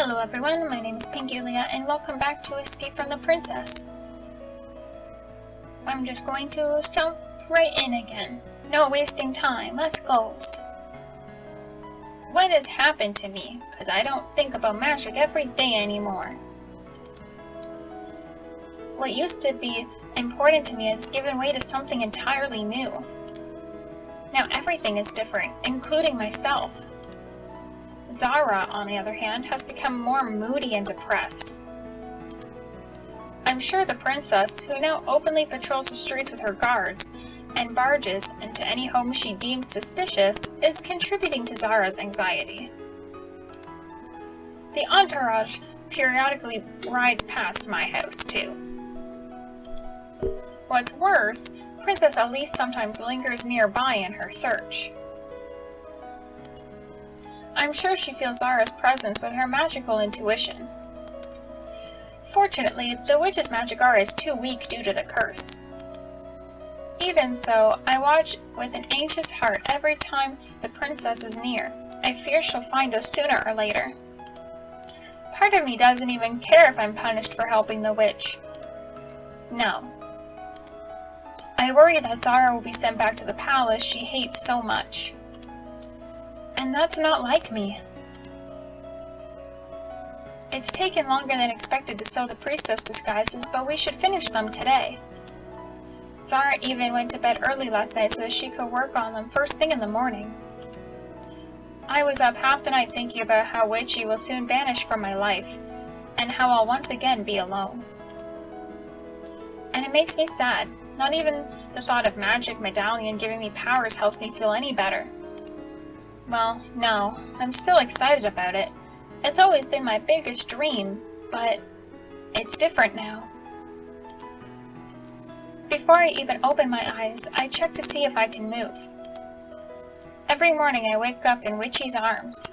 Hello everyone, my name is Pingulia and welcome back to Escape from the Princess. I'm just going to jump right in again. No wasting time, let's go. What has happened to me? Because I don't think about magic every day anymore. What used to be important to me has given way to something entirely new. Now everything is different, including myself. Zara, on the other hand, has become more moody and depressed. I'm sure the princess, who now openly patrols the streets with her guards and barges into any home she deems suspicious, is contributing to Zara's anxiety. The entourage periodically rides past my house, too. What's worse, Princess Elise sometimes lingers nearby in her search. I'm sure she feels Zara's presence with her magical intuition. Fortunately, the witch's magic aura is too weak due to the curse. Even so, I watch with an anxious heart every time the princess is near. I fear she'll find us sooner or later. Part of me doesn't even care if I'm punished for helping the witch. No. I worry that Zara will be sent back to the palace she hates so much. And that's not like me. It's taken longer than expected to sew the priestess disguises, but we should finish them today. Zara even went to bed early last night so that she could work on them first thing in the morning. I was up half the night thinking about how Witchy will soon vanish from my life, and how I'll once again be alone. And it makes me sad. Not even the thought of magic medallion giving me powers helps me feel any better. Well, no, I'm still excited about it. It's always been my biggest dream, but it's different now. Before I even open my eyes, I check to see if I can move. Every morning I wake up in Witchy's arms.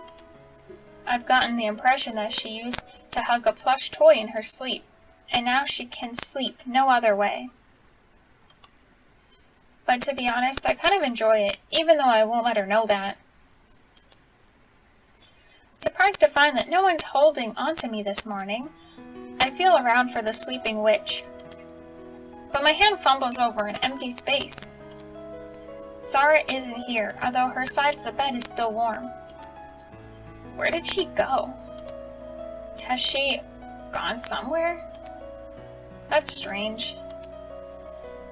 I've gotten the impression that she used to hug a plush toy in her sleep, and now she can sleep no other way. But to be honest, I kind of enjoy it, even though I won't let her know that. Surprised to find that no one's holding onto me this morning, I feel around for the sleeping witch. But my hand fumbles over an empty space. Zara isn't here, although her side of the bed is still warm. Where did she go? Has she gone somewhere? That's strange.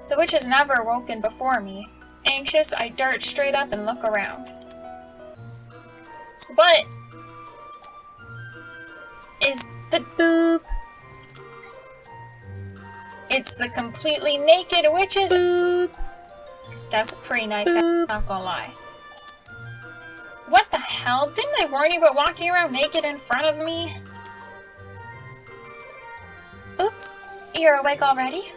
The witch has never woken before me. Anxious, I dart straight up and look around. What is the boop? It's the completely naked witch's boop. That's a pretty nice sound, not gonna lie. What the hell? Didn't I warn you about walking around naked in front of me? Oops, you're awake already?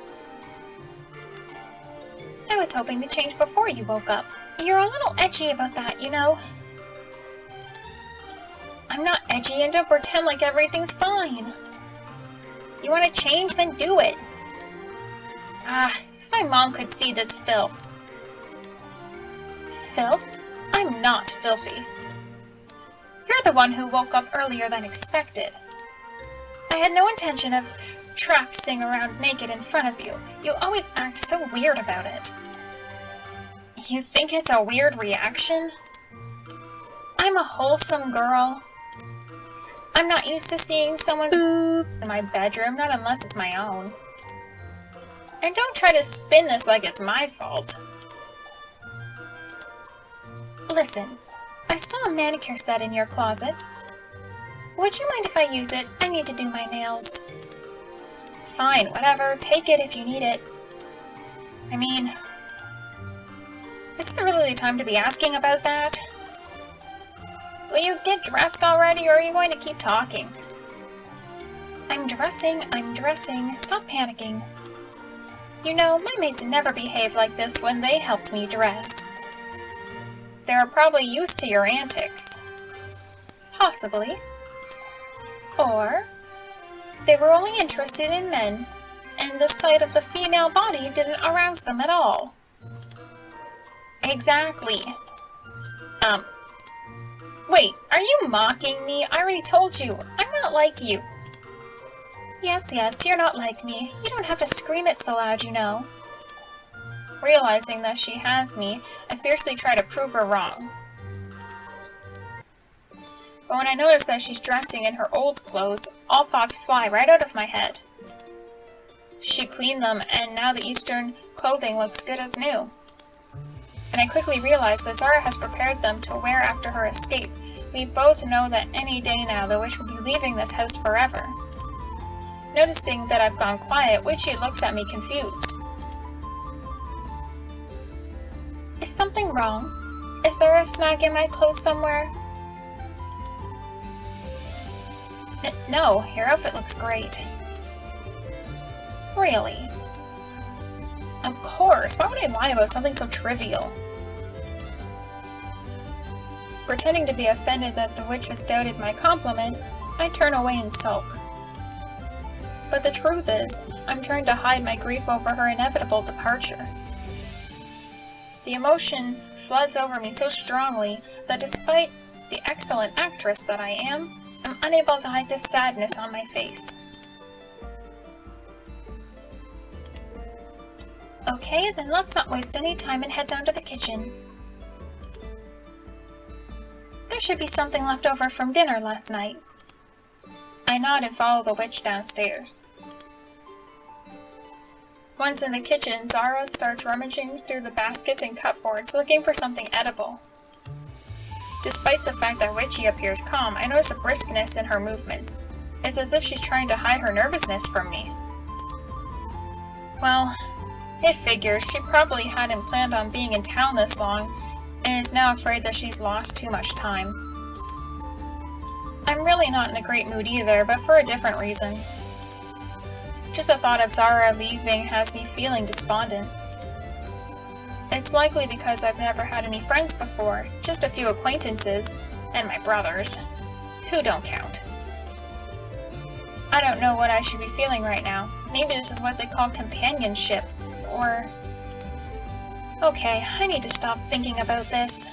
I was hoping to change before you woke up. You're a little edgy about that, you know. I'm not edgy, and don't pretend like everything's fine. You want to change, then do it. If my mom could see this filth. Filth? I'm not filthy. You're the one who woke up earlier than expected. I had no intention of traipsing around naked in front of you. You always act so weird about it. You think it's a weird reaction? I'm a wholesome girl. I'm not used to seeing someone's boob in my bedroom, not unless it's my own. And don't try to spin this like it's my fault. Listen, I saw a manicure set in your closet. Would you mind if I use it? I need to do my nails. Fine, whatever. Take it if you need it. I mean, this isn't really the time to be asking about that. Will you get dressed already, or are you going to keep talking? I'm dressing. Stop panicking. You know, my maids never behave like this when they helped me dress. They're probably used to your antics. Possibly. Or they were only interested in men, and the sight of the female body didn't arouse them at all. Exactly. Wait, are you mocking me? I already told you, I'm not not like you. Yes, you're not like me. You don't have to scream it so loud, you know. Realizing that she has me, I fiercely try to prove her wrong. But when I notice that she's dressing in her old clothes, all thoughts fly right out of my head. She cleaned them, and now the Eastern clothing looks good as new. And I quickly realize that Zara has prepared them to wear after her escape. We both know that any day now the witch will be leaving this house forever. Noticing that I've gone quiet, Witchy looks at me confused. Is something wrong? Is there a snag in my clothes somewhere? No, your outfit looks great. Really? Of course, why would I lie about something so trivial? Pretending to be offended that the witch has doubted my compliment, I turn away and sulk. But the truth is, I'm trying to hide my grief over her inevitable departure. The emotion floods over me so strongly that despite the excellent actress that I am, I'm unable to hide this sadness on my face. Okay, then let's not waste any time and head down to the kitchen. There should be something left over from dinner last night. I nod and follow the witch downstairs. Once in the kitchen, Zara starts rummaging through the baskets and cupboards looking for something edible. Despite the fact that Witchy appears calm, I notice a briskness in her movements. It's as if she's trying to hide her nervousness from me. Well, it figures. She probably hadn't planned on being in town this long, and is now afraid that she's lost too much time. I'm really not in a great mood either, but for a different reason. Just the thought of Zara leaving has me feeling despondent. It's likely because I've never had any friends before, just a few acquaintances, and my brothers, who don't count. I don't know what I should be feeling right now. Maybe this is what they call companionship, or... Okay, I need to stop thinking about this.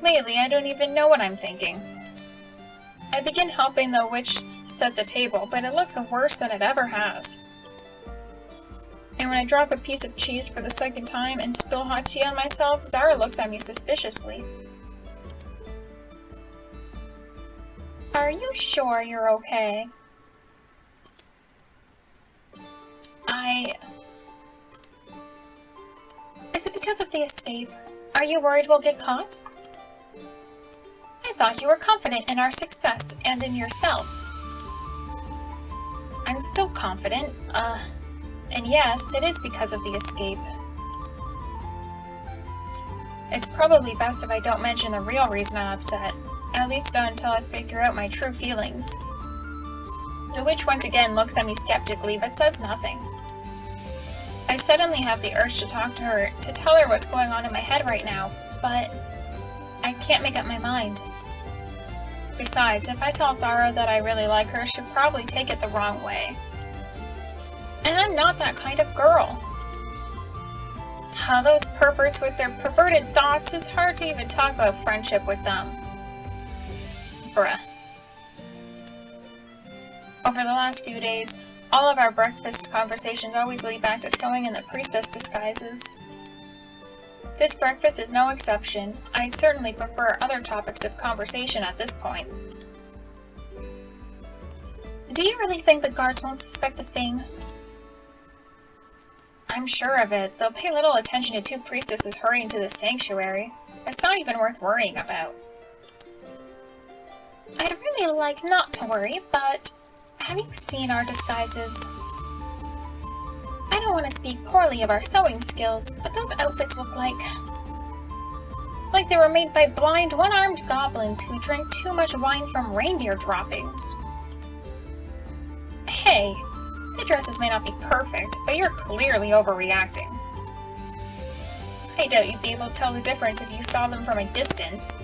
Lately, I don't even know what I'm thinking. I begin helping the witch set the table, but it looks worse than it ever has. And when I drop a piece of cheese for the second time and spill hot tea on myself, Zara looks at me suspiciously. Are you sure you're okay? Is it because of the escape? Are you worried we'll get caught? I thought you were confident in our success and in yourself. I'm still confident, and yes, it is because of the escape. It's probably best if I don't mention the real reason I'm upset, at least not until I figure out my true feelings. The witch once again looks at me skeptically, but says nothing. I suddenly have the urge to talk to her, to tell her what's going on in my head right now, but I can't make up my mind. Besides, if I tell Zara that I really like her, she'll probably take it the wrong way. And I'm not that kind of girl. Those perverts with their perverted thoughts, it's hard to even talk about friendship with them. Bruh. Over the last few days, all of our breakfast conversations always lead back to sewing and the priestess disguises. This breakfast is no exception. I certainly prefer other topics of conversation at this point. Do you really think the guards won't suspect a thing? I'm sure of it. They'll pay little attention to two priestesses hurrying to the sanctuary. It's not even worth worrying about. I'd really like not to worry, but have you seen our disguises? I don't want to speak poorly of our sewing skills, but those outfits look like they were made by blind, one-armed goblins who drank too much wine from reindeer droppings. Hey, the dresses may not be perfect, but you're clearly overreacting. I doubt you'd be able to tell the difference if you saw them from a distance.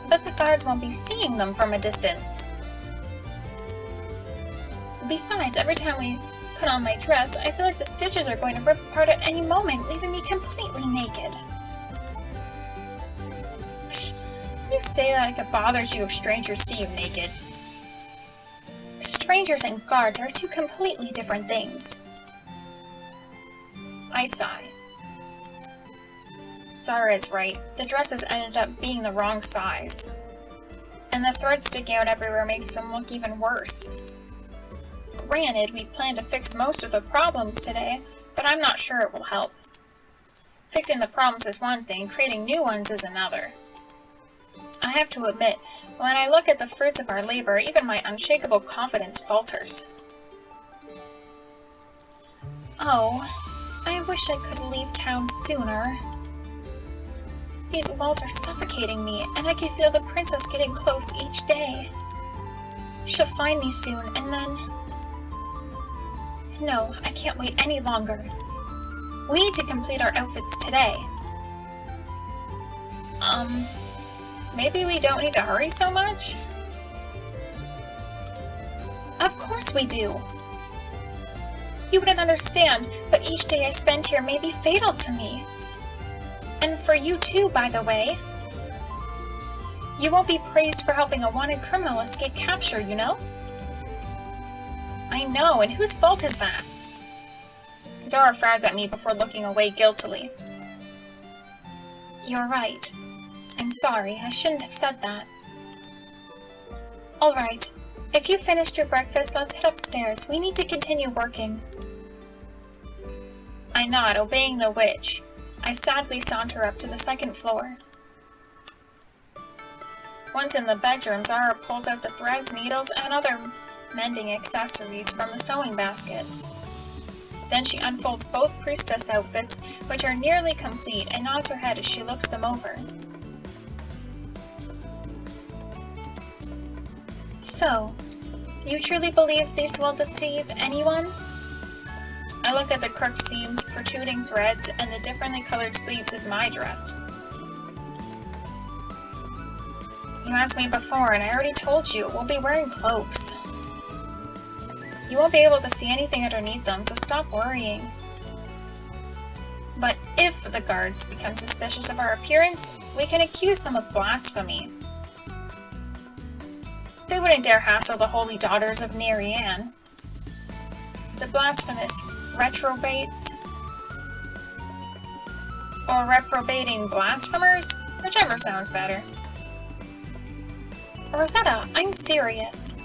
But the guards won't be seeing them from a distance. Besides, every time we put on my dress, I feel like the stitches are going to rip apart at any moment, leaving me completely naked. Psh, You say that like it bothers you if strangers see you naked. Strangers and guards are two completely different things. I sigh. Zara is right. The dresses ended up being the wrong size. And the thread sticking out everywhere makes them look even worse. Granted, we plan to fix most of the problems today, but I'm not sure it will help. Fixing the problems is one thing, creating new ones is another. I have to admit, when I look at the fruits of our labor, even my unshakable confidence falters. Oh, I wish I could leave town sooner. These walls are suffocating me, and I can feel the princess getting close each day. She'll find me soon, and then... No, I can't wait any longer. We need to complete our outfits today. Maybe we don't need to hurry so much? Of course we do. You wouldn't understand, but each day I spend here may be fatal to me. And for you too, by the way. You won't be praised for helping a wanted criminal escape capture, you know? I know, and whose fault is that? Zara frowns at me before looking away guiltily. You're right. I'm sorry, I shouldn't have said that. Alright, if you finished your breakfast, let's head upstairs. We need to continue working. I nod, obeying the witch. I sadly saunter up to the second floor. Once in the bedroom, Zara pulls out the threads, needles, and other mending accessories from the sewing basket. Then she unfolds both priestess outfits, which are nearly complete, and nods her head as she looks them over. So, you truly believe these will deceive anyone? I look at the crooked seams, protruding threads, and the differently colored sleeves of my dress. You asked me before, and I already told you, we'll be wearing cloaks. You won't be able to see anything underneath them, so stop worrying. But if the guards become suspicious of our appearance, we can accuse them of blasphemy. They wouldn't dare hassle the holy daughters of Nerianne. The blasphemous reprobates, or reprobating blasphemers, whichever sounds better. Rosetta, I'm serious.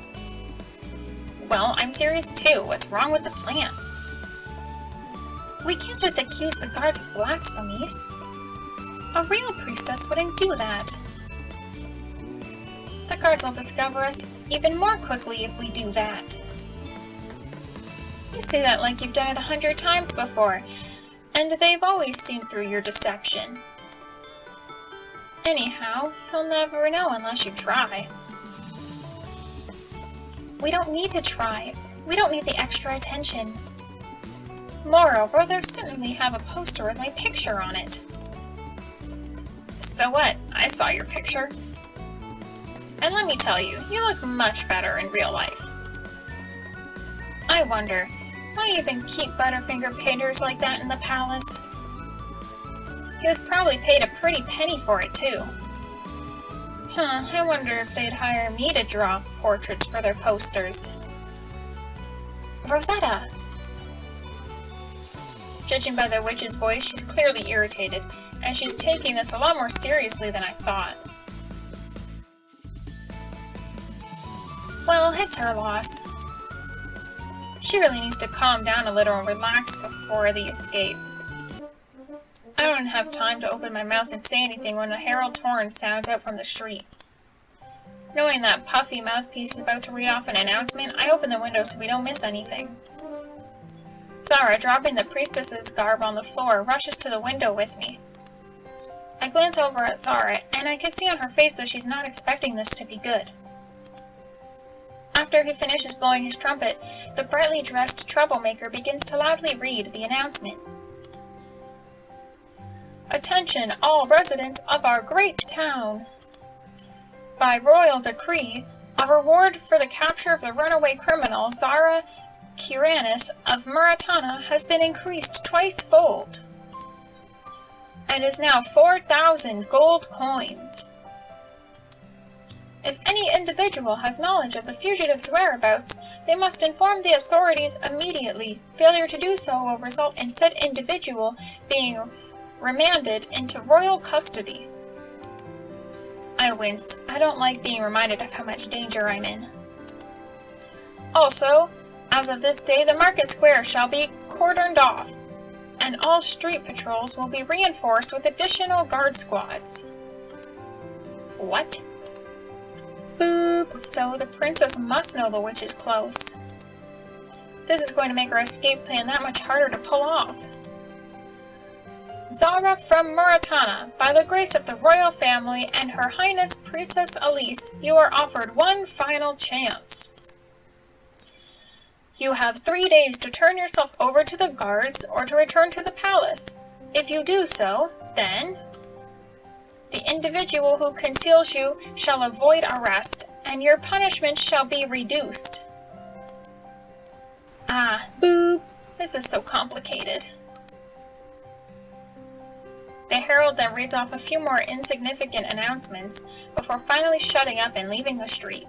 Well, I'm serious too. What's wrong with the plan? We can't just accuse the guards of blasphemy. A real priestess wouldn't do that. The guards will discover us even more quickly if we do that. You say that like you've done it 100 times before, and they've always seen through your deception. Anyhow, you'll never know unless you try. We don't need to try. We don't need the extra attention. Moreover, they'll certainly have a poster with my picture on it. So what? I saw your picture. And let me tell you, you look much better in real life. I wonder, why even keep Butterfinger painters like that in the palace? He was probably paid a pretty penny for it, too. I wonder if they'd hire me to draw portraits for their posters. Rosetta! Judging by the witch's voice, she's clearly irritated, and she's taking this a lot more seriously than I thought. Well, it's her loss. She really needs to calm down a little and relax before the escape. I don't have time to open my mouth and say anything when a herald's horn sounds out from the street. Knowing that puffy mouthpiece is about to read off an announcement, I open the window so we don't miss anything. Zara, dropping the priestess's garb on the floor, rushes to the window with me. I glance over at Zara, and I can see on her face that she's not expecting this to be good. After he finishes blowing his trumpet, the brightly dressed troublemaker begins to loudly read the announcement. Attention, all residents of our great town! By royal decree, a reward for the capture of the runaway criminal Zara Kiranis of Muratana has been increased twice-fold, and is now 4,000 gold coins. If any individual has knowledge of the fugitive's whereabouts, they must inform the authorities immediately. Failure to do so will result in said individual being remanded into royal custody. I wince. I don't like being reminded of how much danger I'm in. Also, as of this day, the market square shall be cordoned off, and all street patrols will be reinforced with additional guard squads. What? Boop! So the princess must know the witch is close. This is going to make our escape plan that much harder to pull off. Zara from Muratana, by the grace of the royal family and Her Highness Princess Elise, you are offered one final chance. You have 3 days to turn yourself over to the guards or to return to the palace. If you do so, then the individual who conceals you shall avoid arrest, and your punishment shall be reduced. Ah, boop. This is so complicated. The herald then reads off a few more insignificant announcements before finally shutting up and leaving the street.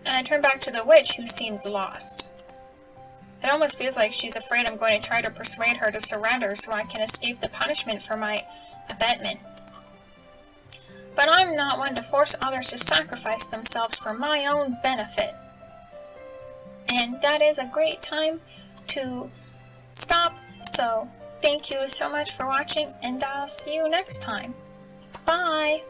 And I turn back to the witch, who seems lost. It almost feels like she's afraid I'm going to try to persuade her to surrender so I can escape the punishment for my abetment. But I'm not one to force others to sacrifice themselves for my own benefit. And that is a great time to stop, so thank you so much for watching, and I'll see you next time. Bye!